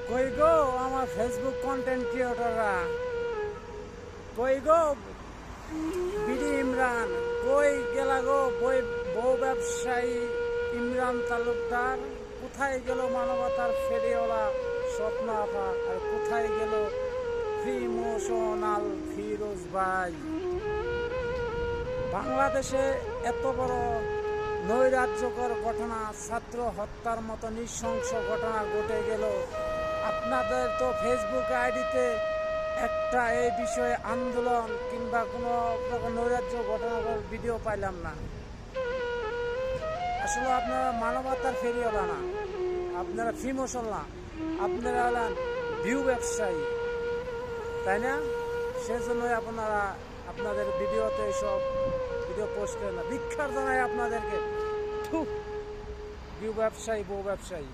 কই গো আমার Facebook content ক্রিয়েটররা, কই গো বিডি ইমরান, কই গেলা গো বউ ব্যবসায়ী ইমরান তালুকদার, কোথায় গেল মানবতার ফেরিওয়ালা স্বপ্ন আপা, আর কোথায় গেল ইমোশনাল ফিরোজ ভাই? বাংলাদেশে এত বড় নৈরাজ্যকর ঘটনা, ছাত্র হত্যার মতো নৃশংস ঘটনা ঘটে গেল, আপনাদের তো ফেসবুক আইডিতে একটা এই বিষয়ে আন্দোলন কিংবা কোনো রকম নৈরাজ্য ঘটনার ভিডিও পাইলাম না। আসলে আপনারা মানবতার ফেরিওয়ালা না, আপনারা ফিমোশন না, আপনারা হলেন ভিউ ব্যবসায়ী, তাই না? সেজন্যই আপনারা আপনাদের ভিডিওতে এইসব ভিডিও পোস্ট করেন না। ভিক্ষার জানাই আপনাদেরকে, ভিউ ব্যবসায়ী, বউ ব্যবসায়ী।